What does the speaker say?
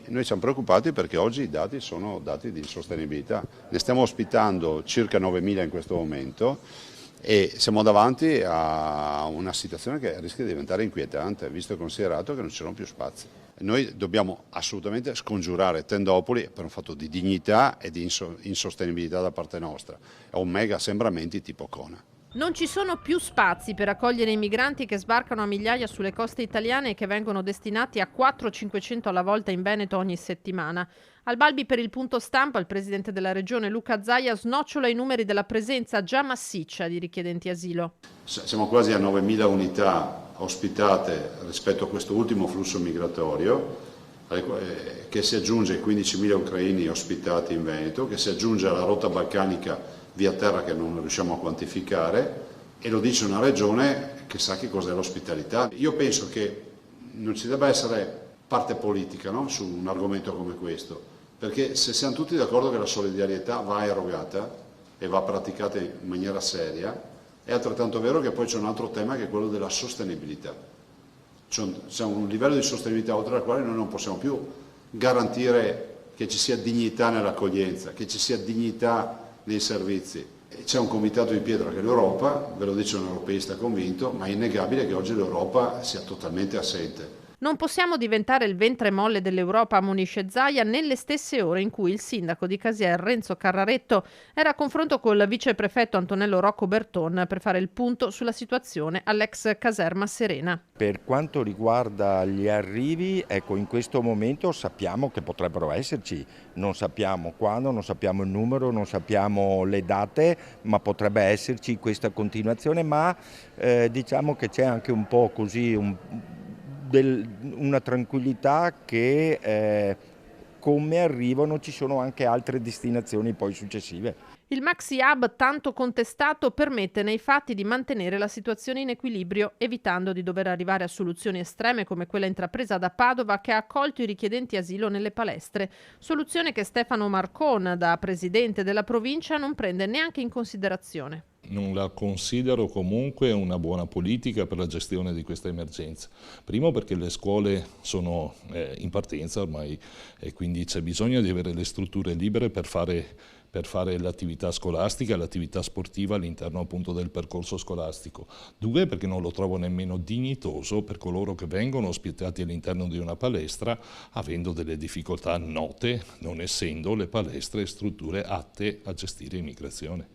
Noi siamo preoccupati perché oggi i dati sono dati di sostenibilità. Ne stiamo ospitando circa 9.000 in questo momento e siamo davanti a una situazione che rischia di diventare inquietante, visto e considerato che non ci sono più spazi. Noi dobbiamo assolutamente scongiurare tendopoli per un fatto di dignità e di insostenibilità da parte nostra, o mega assembramenti tipo Kona. Non ci sono più spazi per accogliere i migranti che sbarcano a migliaia sulle coste italiane e che vengono destinati a 400-500 alla volta in Veneto ogni settimana. Al Balbi per il punto stampa il presidente della regione Luca Zaia snocciola i numeri della presenza già massiccia di richiedenti asilo. Siamo quasi a 9.000 unità ospitate rispetto a questo ultimo flusso migratorio, che si aggiunge ai 15.000 ucraini ospitati in Veneto, che si aggiunge alla rotta balcanica via terra che non riusciamo a quantificare, e lo dice una regione che sa che cos'è l'ospitalità. Io penso che non ci debba essere parte politica, no? Su un argomento come questo, perché se siamo tutti d'accordo che la solidarietà va erogata e va praticata in maniera seria, è altrettanto vero che poi c'è un altro tema che è quello della sostenibilità. C'è un livello di sostenibilità oltre al quale noi non possiamo più garantire che ci sia dignità nell'accoglienza, che ci sia dignità nei servizi. C'è un comitato di pietra che è l'Europa, ve lo dice un europeista convinto, ma è innegabile che oggi l'Europa sia totalmente assente. Non possiamo diventare il ventre molle dell'Europa, ammonisce Zaia, nelle stesse ore in cui il sindaco di Casier, Renzo Carraretto, era a confronto col viceprefetto Antonello Rocco Berton per fare il punto sulla situazione all'ex caserma Serena. Per quanto riguarda gli arrivi, ecco, in questo momento sappiamo che potrebbero esserci, non sappiamo quando, non sappiamo il numero, non sappiamo le date, ma potrebbe esserci questa continuazione, ma diciamo che c'è anche un po' così una tranquillità che come arrivano ci sono anche altre destinazioni poi successive. Il Maxi Hub tanto contestato permette nei fatti di mantenere la situazione in equilibrio, evitando di dover arrivare a soluzioni estreme come quella intrapresa da Padova che ha accolto i richiedenti asilo nelle palestre. Soluzione che Stefano Marcon, da presidente della provincia, non prende neanche in considerazione. Non la considero comunque una buona politica per la gestione di questa emergenza. Primo perché le scuole sono in partenza ormai e quindi c'è bisogno di avere le strutture libere per fare l'attività scolastica, l'attività sportiva all'interno appunto del percorso scolastico. Due, perché non lo trovo nemmeno dignitoso per coloro che vengono ospitati all'interno di una palestra avendo delle difficoltà note, non essendo le palestre strutture atte a gestire immigrazione.